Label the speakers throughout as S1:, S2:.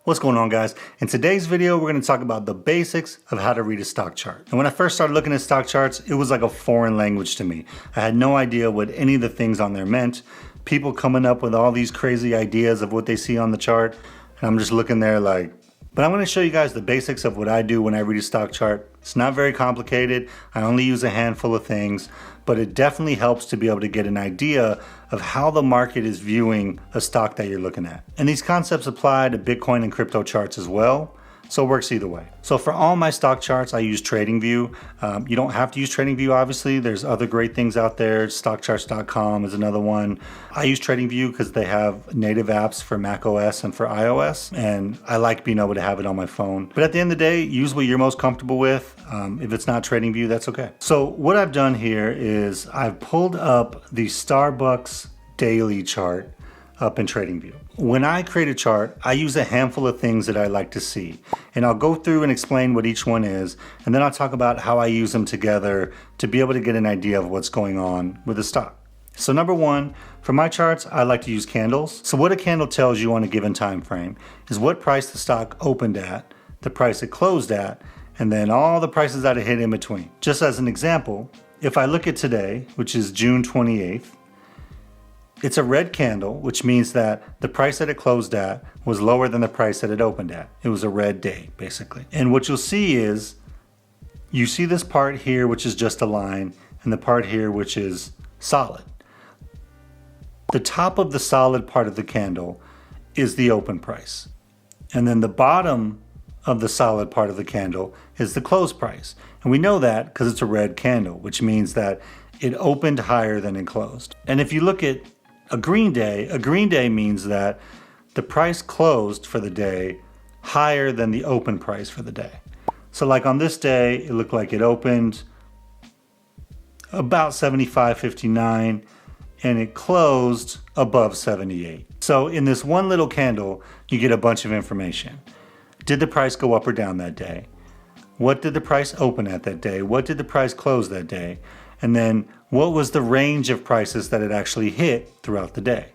S1: What's going on, guys? In today's video, we're going to talk about the basics of how to read a stock chart. And when I first started looking at stock charts, it was like a foreign language to me. I had no idea what any of the things on there meant. People coming up with all these crazy ideas of what they see on the chart. And I'm just looking there like, but I'm going to show you guys the basics of what I do when I read a stock chart. It's not very complicated. I only use a handful of things, but it definitely helps to be able to get an idea of how the market is viewing a stock that you're looking at. And these concepts apply to Bitcoin and crypto charts as well. So it works either way. So for all my stock charts, I use TradingView. You don't have to use TradingView, obviously. There's other great things out there. Stockcharts.com is another one. I use TradingView because they have native apps for macOS and for iOS. And I like being able to have it on my phone. But at the end of the day, use what you're most comfortable with. If it's not TradingView, that's okay. So what I've done here is I've pulled up the Starbucks daily chart up in TradingView. When I create a chart, I use a handful of things that I like to see. And I'll go through and explain what each one is, and then I'll talk about how I use them together to be able to get an idea of what's going on with the stock. So number one, for my charts, I like to use candles. So what a candle tells you on a given time frame is what price the stock opened at, the price it closed at, and then all the prices that it hit in between. Just as an example, if I look at today, which is June 28th, it's a red candle, which means that the price that it closed at was lower than the price that it opened at. It was a red day, basically. And what you'll see is, you see this part here, which is just a line, and the part here, which is solid. The top of the solid part of the candle is the open price. And then the bottom of the solid part of the candle is the close price. And we know that because it's a red candle, which means that it opened higher than it closed. And if you look at a green day means that the price closed for the day higher than the open price for the day. So like on this day, it looked like it opened about 75.59 and it closed above 78. So in this one little candle, you get a bunch of information. Did the price go up or down that day? What did the price open at that day? What did the price close that day? And then what was the range of prices that it actually hit throughout the day?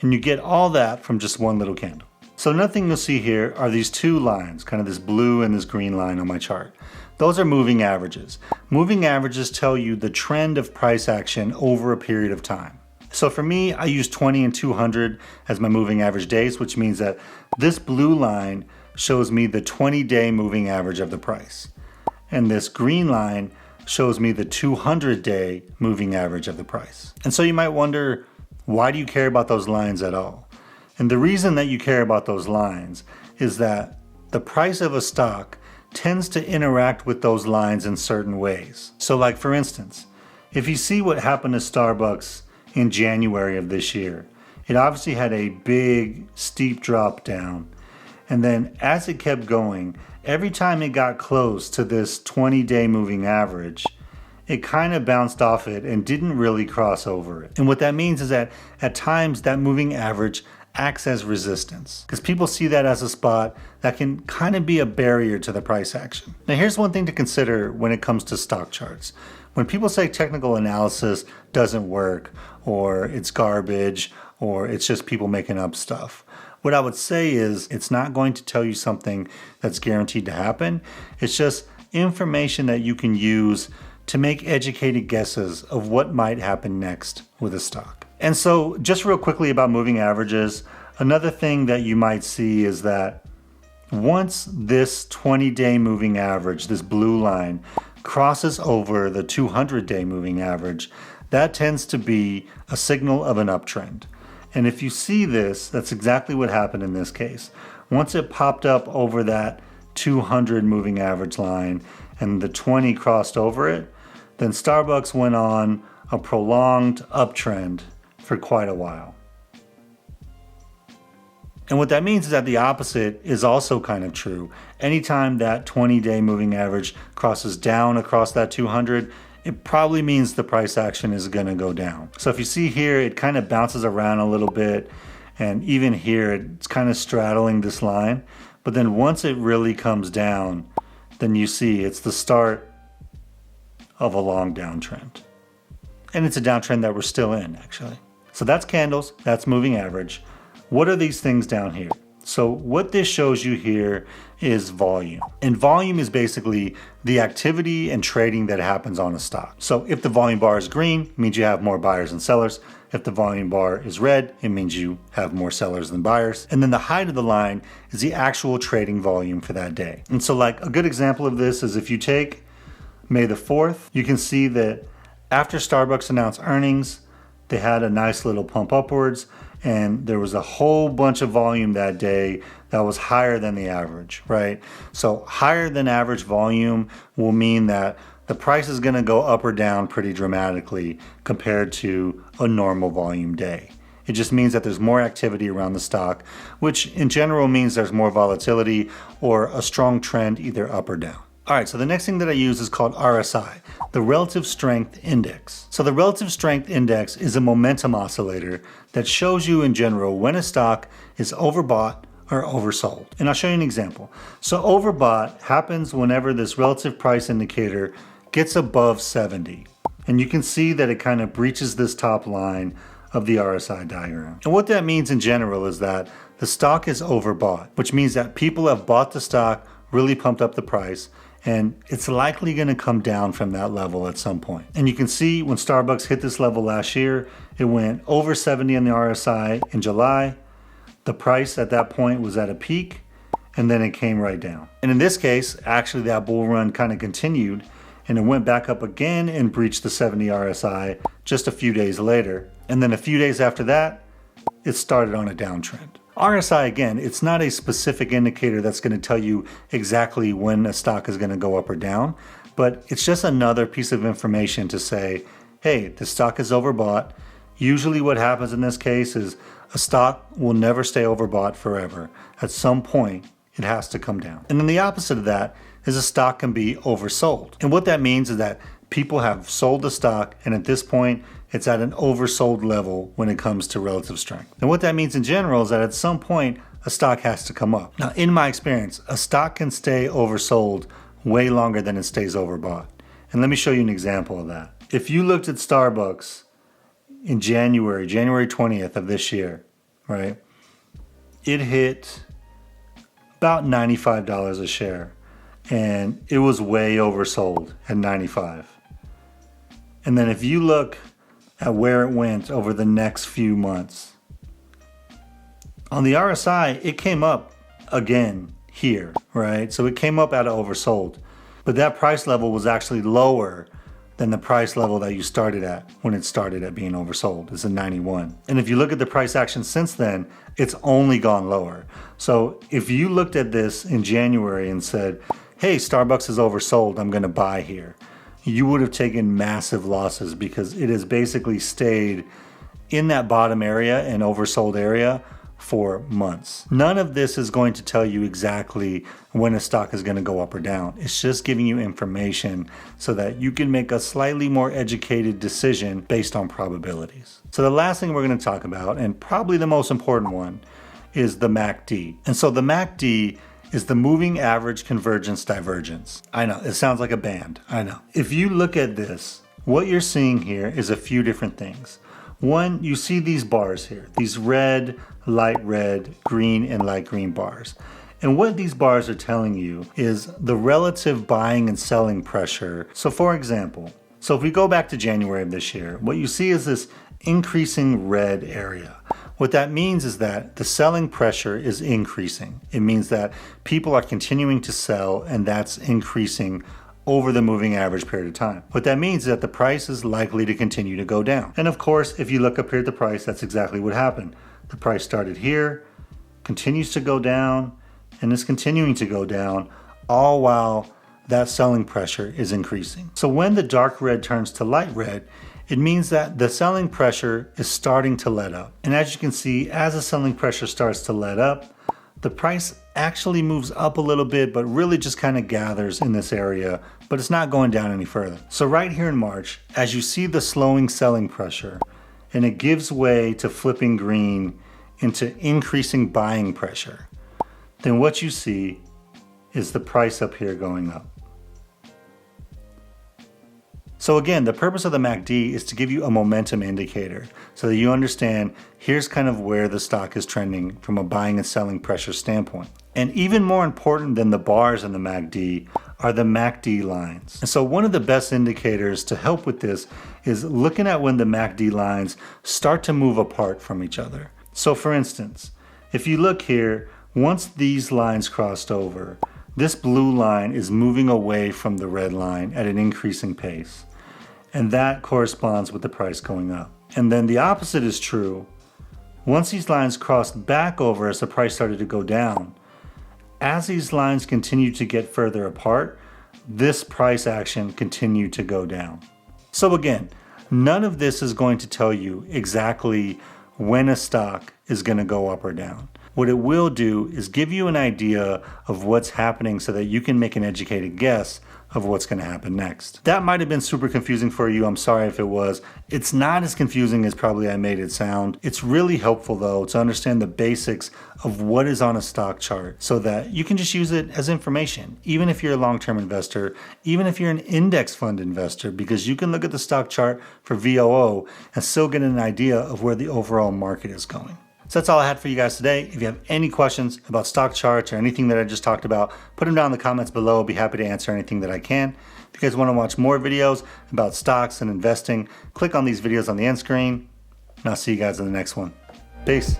S1: And you get all that from just one little candle. So another thing you'll see here are these two lines, kind of this blue and this green line on my chart. Those are moving averages. Moving averages tell you the trend of price action over a period of time. So for me, I use 20 and 200 as my moving average days, which means that this blue line shows me the 20-day moving average of the price. And this green line shows me the 200-day moving average of the price. And so you might wonder, why do you care about those lines at all? And the reason that you care about those lines is that the price of a stock tends to interact with those lines in certain ways. So like for instance, if you see what happened to Starbucks in January of this year, it obviously had a big steep drop down. And then as it kept going, every time it got close to this 20-day moving average, it kind of bounced off it and didn't really cross over it. And what that means is that at times that moving average acts as resistance, because people see that as a spot that can kind of be a barrier to the price action. Now here's one thing to consider when it comes to stock charts. When people say technical analysis doesn't work, or it's garbage, or it's just people making up stuff, what I would say is it's not going to tell you something that's guaranteed to happen. It's just information that you can use to make educated guesses of what might happen next with a stock. And so just real quickly about moving averages, another thing that you might see is that once this 20-day moving average, this blue line, crosses over the 200-day moving average, that tends to be a signal of an uptrend. And if you see this, that's exactly what happened in this case. Once it popped up over that 200 moving average line and the 20 crossed over it, then Starbucks went on a prolonged uptrend for quite a while. And what that means is that the opposite is also kind of true. Anytime that 20-day moving average crosses down across that 200, it probably means the price action is going to go down. So if you see here, it kind of bounces around a little bit. And even here, it's kind of straddling this line. But then once it really comes down, then you see it's the start of a long downtrend. And it's a downtrend that we're still in, actually. So that's candles, that's moving average. What are these things down here? So what this shows you here is volume. And volume is basically the activity and trading that happens on a stock. So if the volume bar is green, it means you have more buyers than sellers. If the volume bar is red, it means you have more sellers than buyers. And then the height of the line is the actual trading volume for that day. And so like a good example of this is if you take May the 4th, you can see that after Starbucks announced earnings, they had a nice little pump upwards, and there was a whole bunch of volume that day that was higher than the average, right? So higher than average volume will mean that the price is going to go up or down pretty dramatically compared to a normal volume day. It just means that there's more activity around the stock, which in general means there's more volatility or a strong trend either up or down. All right, so the next thing that I use is called RSI, the Relative Strength Index. So the Relative Strength Index is a momentum oscillator that shows you in general when a stock is overbought or oversold. And I'll show you an example. So overbought happens whenever this relative price indicator gets above 70. And you can see that it kind of breaches this top line of the RSI diagram. And what that means in general is that the stock is overbought, which means that people have bought the stock, really pumped up the price, and it's likely going to come down from that level at some point. And you can see when Starbucks hit this level last year, it went over 70 on the RSI in July. The price at that point was at a peak, and then it came right down. And in this case, actually that bull run kind of continued, and it went back up again and breached the 70 RSI just a few days later. And then a few days after that, it started on a downtrend. RSI, again, it's not a specific indicator that's going to tell you exactly when a stock is going to go up or down, but it's just another piece of information to say, hey, the stock is overbought. Usually what happens in this case is a stock will never stay overbought forever. At some point, it has to come down. And then the opposite of that is a stock can be oversold. And what that means is that people have sold the stock, and at this point, it's at an oversold level when it comes to relative strength. And what that means in general is that at some point, a stock has to come up. Now, in my experience, a stock can stay oversold way longer than it stays overbought. And let me show you an example of that. If you looked at Starbucks in January 20th of this year, right, it hit about $95 a share, and it was way oversold at $95. And then if you look at where it went over the next few months, on the RSI, it came up again here, right? So it came up at oversold, but that price level was actually lower than the price level that you started at when it started at being oversold. It's a 91. And if you look at the price action since then, it's only gone lower. So if you looked at this in January and said, hey, Starbucks is oversold, I'm gonna buy here, you would have taken massive losses because it has basically stayed in that bottom area and oversold area for months. None of this is going to tell you exactly when a stock is going to go up or down. It's just giving you information so that you can make a slightly more educated decision based on probabilities. So the last thing we're going to talk about, and probably the most important one, is the MACD. And so the MACD is the Moving Average Convergence Divergence. I know, it sounds like a band. I know. If you look at this, what you're seeing here is a few different things. One, you see these bars here, these red, light red, green, and light green bars. And what these bars are telling you is the relative buying and selling pressure. So for example, if we go back to January of this year, what you see is this increasing red area. What that means is that the selling pressure is increasing. It means that people are continuing to sell, and that's increasing over the moving average period of time. What that means is that the price is likely to continue to go down. And of course, if you look up here at the price, that's exactly what happened. The price started here, continues to go down, and is continuing to go down, all while that selling pressure is increasing. So when the dark red turns to light red, it means that the selling pressure is starting to let up. And as you can see, as the selling pressure starts to let up, the price actually moves up a little bit, but really just kind of gathers in this area, but it's not going down any further. So right here in March, as you see the slowing selling pressure, and it gives way to flipping green into increasing buying pressure, then what you see is the price up here going up. So again, the purpose of the MACD is to give you a momentum indicator so that you understand here's kind of where the stock is trending from a buying and selling pressure standpoint. And even more important than the bars in the MACD are the MACD lines. And so one of the best indicators to help with this is looking at when the MACD lines start to move apart from each other. So for instance, if you look here, once these lines crossed over, this blue line is moving away from the red line at an increasing pace. And that corresponds with the price going up. And then the opposite is true. Once these lines crossed back over as the price started to go down, as these lines continue to get further apart, this price action continued to go down. So again, none of this is going to tell you exactly when a stock is going to go up or down. What it will do is give you an idea of what's happening so that you can make an educated guess of what's going to happen next. That might have been super confusing for you. I'm sorry if it was. It's not as confusing as probably I made it sound. It's really helpful though to understand the basics of what is on a stock chart so that you can just use it as information, even if you're a long-term investor, even if you're an index fund investor, because you can look at the stock chart for VOO and still get an idea of where the overall market is going. So that's all I had for you guys today. If you have any questions about stock charts or anything that I just talked about, put them down in the comments below. I'll be happy to answer anything that I can. If you guys want to watch more videos about stocks and investing, click on these videos on the end screen, and I'll see you guys in the next one. Peace.